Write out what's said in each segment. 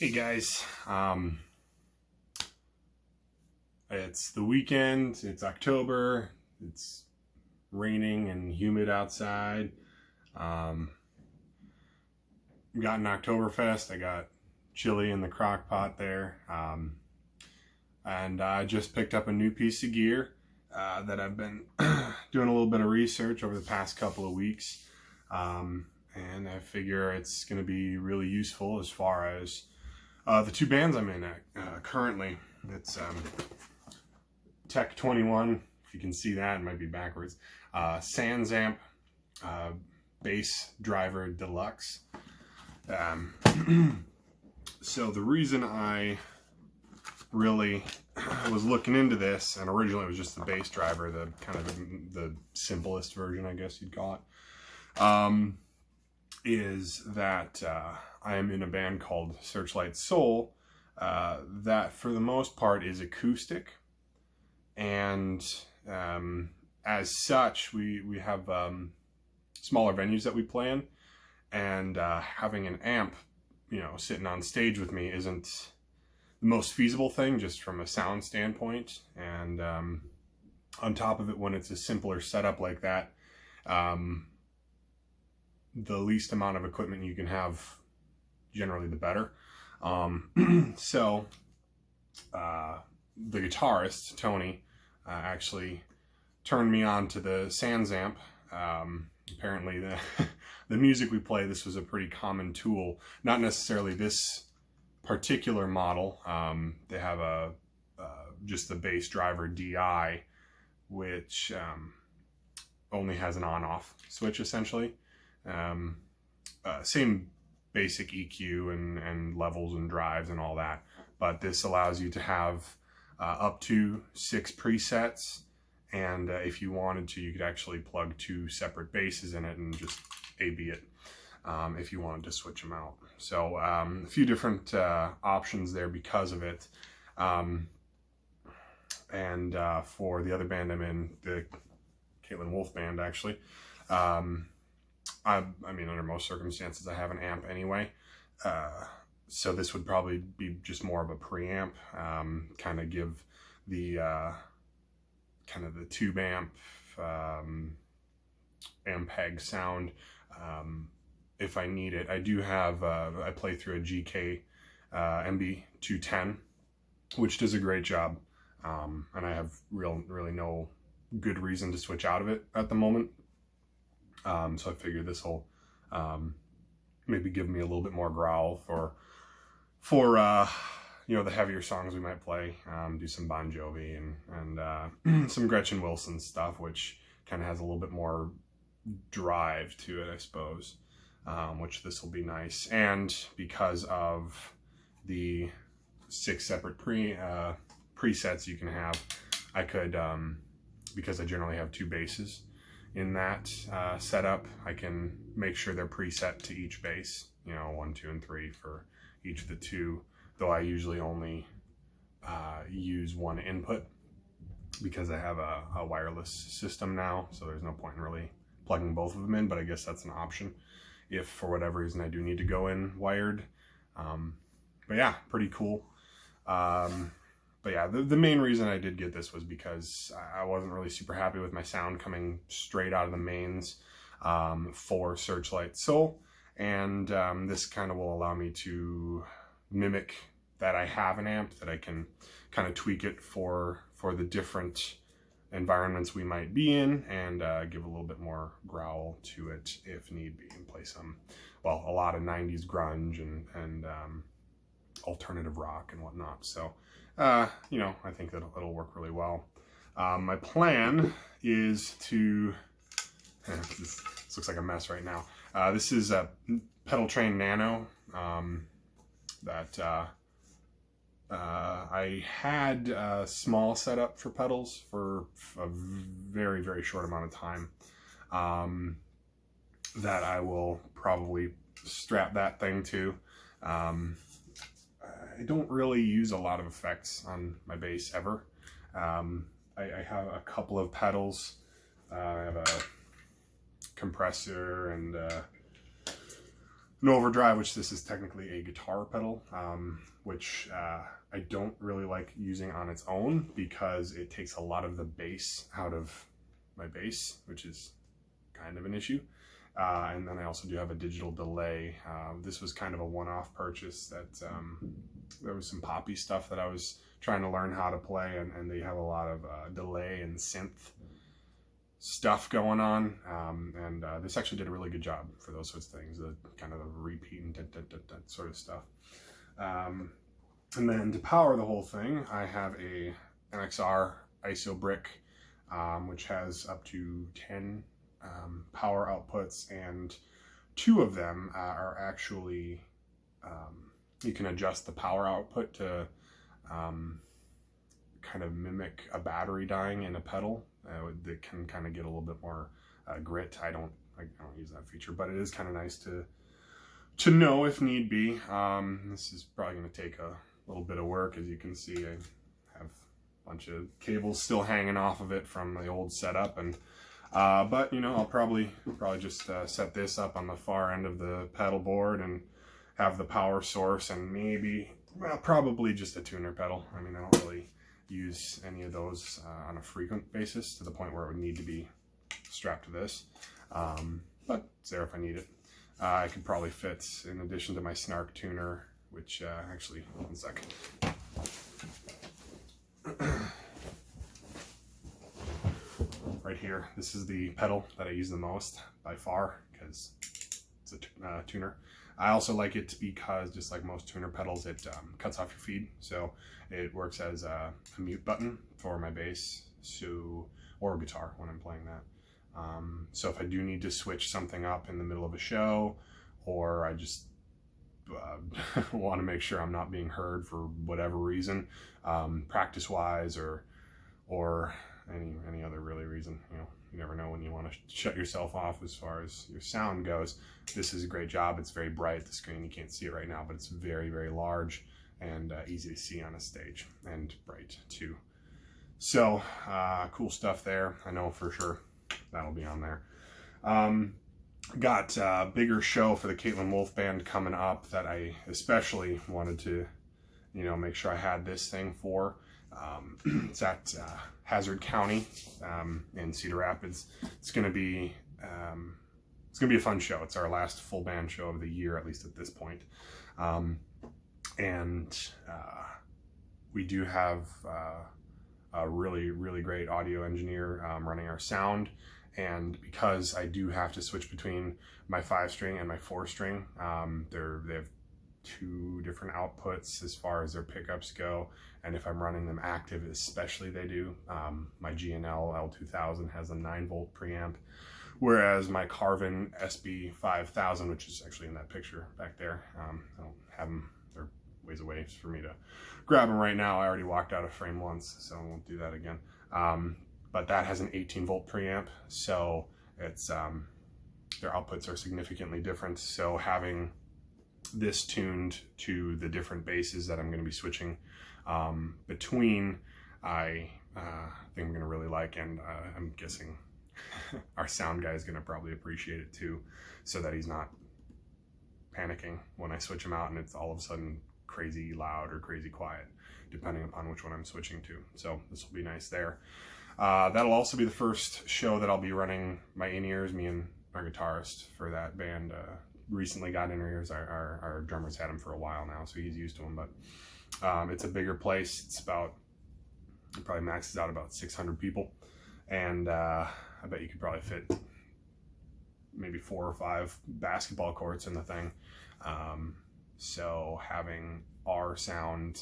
Hey guys, it's the weekend, it's October, it's raining and humid outside. Got an Oktoberfest, I got chili in the crock pot there, and I just picked up a new piece of gear that I've been doing a little bit of research over the past couple of weeks, and I figure it's going to be really useful as far as the two bands I'm in currently. It's Tech 21, if you can see that, it might be backwards. Sans Amp Bass Driver Deluxe. So the reason I really was looking into this, and originally it was just the bass driver, the kind of the simplest version, I guess you'd call it, is that I am in a band called Searchlight Soul that for the most part is acoustic, and as such we have smaller venues that we play in, and having an amp, sitting on stage with me isn't the most feasible thing just from a sound standpoint. And on top of it, when it's a simpler setup like that, the least amount of equipment you can have, generally the better. So the guitarist, Tony, actually turned me on to the Sans Amp. Apparently the music we play, this was a pretty common tool. Not necessarily this particular model. They have just the bass driver DI, which only has an on-off switch essentially. Same basic EQ and levels and drives and all that, but this allows you to have up to 6 presets, and if you wanted to, you could actually plug 2 separate basses in it and just A/B it if you wanted to switch them out. So a few different options there because of it. And for the other band I'm in, the Caitlyn Wolfe band, actually, I mean, under most circumstances, I have an amp anyway. So this would probably be just more of a preamp, kind of give the kind of the tube amp, Ampeg sound if I need it. I do have, I play through a GK MB210, which does a great job, and I have really no good reason to switch out of it at the moment. So I figured this will maybe give me a little bit more growl for the heavier songs we might play. Do some Bon Jovi and some Gretchen Wilson stuff, which kind of has a little bit more drive to it, I suppose, which this will be nice. And because of the 6 separate presets you can have, I could, because I generally have 2 basses in that setup, I can make sure they're preset to each bass, 1, 2, and 3 for each of the 2, though I usually only use 1 input because I have a wireless system now, so there's no point in really plugging both of them in, but I guess that's an option if for whatever reason I do need to go in wired. But yeah, pretty cool. But yeah, the main reason I did get this was because I wasn't really super happy with my sound coming straight out of the mains for Searchlight Soul, and this kind of will allow me to mimic that I have an amp, that I can kind of tweak it for the different environments we might be in, and give a little bit more growl to it if need be, and play a lot of 90s grunge and alternative rock and whatnot. So I think that it'll work really well. My plan is to, this looks like a mess right now. This is a Pedal Train Nano that I had a small setup for pedals for a very, very short amount of time, that I will probably strap that thing to. I don't really use a lot of effects on my bass ever. I have a couple of pedals. I have a compressor and an overdrive, which this is technically a guitar pedal, which I don't really like using on its own because it takes a lot of the bass out of my bass, which is kind of an issue. And then I also do have a digital delay. This was kind of a one-off purchase that there was some poppy stuff that I was trying to learn how to play, and they have a lot of delay and synth stuff going on, and this actually did a really good job for those sorts of things, the kind of the repeat and that sort of stuff. And then to power the whole thing, I have a NXR ISO brick, which has up to 10 power outputs, and 2 of them are actually, you can adjust the power output to kind of mimic a battery dying in a pedal. That can kind of get a little bit more grit. I don't use that feature, but it is kind of nice to know if need be. This is probably going to take a little bit of work. As you can see, I have a bunch of cables still hanging off of it from the old setup, and but you know, I'll probably just set this up on the far end of the pedal board and have the power source, and maybe, well, probably just a tuner pedal. I mean, I don't really use any of those on a frequent basis to the point where it would need to be strapped to this, but it's there if I need it. I could probably fit, in addition to my Snark tuner, which actually, one sec. Right here, this is the pedal that I use the most by far because it's a tuner. I also like it because, just like most tuner pedals, it cuts off your feed, so it works as a mute button for my bass, or guitar when I'm playing that. So if I do need to switch something up in the middle of a show, or I just want to make sure I'm not being heard for whatever reason, practice-wise or any other really reason, you know, you never know when you want to shut yourself off as far as your sound goes. This is a great job. It's very bright. The screen, you can't see it right now, but it's very, very large and easy to see on a stage, and bright too. So cool stuff there. I know for sure that'll be on there. Got a bigger show for the Caitlyn Wolfe band coming up that I especially wanted to, you know, make sure I had this thing for. It's at Hazard County in Cedar Rapids. It's gonna be a fun show. It's our last full band show of the year, at least at this point. And we do have a really, really great audio engineer running our sound. And because I do have to switch between my 5-string and my 4-string, they have 2 different outputs as far as their pickups go, and if I'm running them active, especially they do. My G&L L2000 has a 9-volt preamp, whereas my Carvin SB5000, which is actually in that picture back there, I don't have them, they're ways away for me to grab them right now. I already walked out of frame once, so I won't do that again. But that has an 18-volt preamp, so it's their outputs are significantly different. So having this tuned to the different basses that I'm going to be switching between, I think I'm going to really like, and I'm guessing our sound guy is going to probably appreciate it too, so that he's not panicking when I switch him out and it's all of a sudden crazy loud or crazy quiet, depending upon which one I'm switching to. So this will be nice there. That'll also be the first show that I'll be running my in-ears. Me and our guitarist for that band recently got in-ears. Our drummer's had them for a while now, so he's used to them, but it's a bigger place. It's about, it probably maxes out about 600 people, and I bet you could probably fit maybe 4 or 5 basketball courts in the thing. So having our sound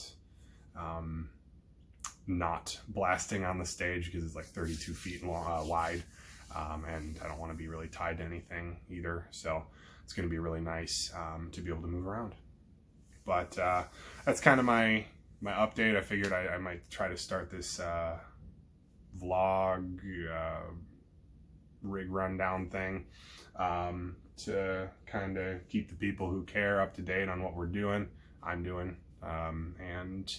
not blasting on the stage, because it's like 32 feet wide, and I don't want to be really tied to anything either, so it's going to be really nice to be able to move around. But that's kind of my update. I figured I might try to start this vlog rig rundown thing to kind of keep the people who care up to date on what I'm doing, and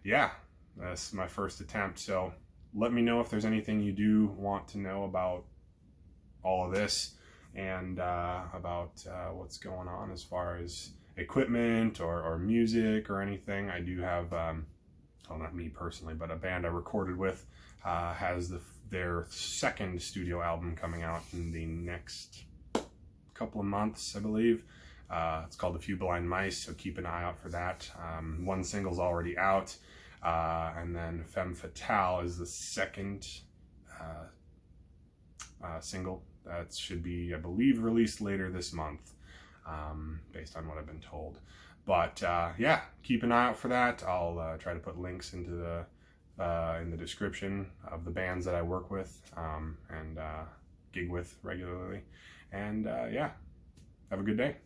yeah, that's my first attempt. So let me know if there's anything you do want to know about all of this. and about what's going on as far as equipment or music or anything. I do have, well, not me personally, but a band I recorded with has their second studio album coming out in the next couple of months, I believe. It's called A Few Blind Mice, so keep an eye out for that. One single's already out, and then Femme Fatale is the second single that should be, I believe, released later this month, based on what I've been told. But yeah, keep an eye out for that. I'll try to put links into in the description of the bands that I work with and gig with regularly. And yeah, have a good day.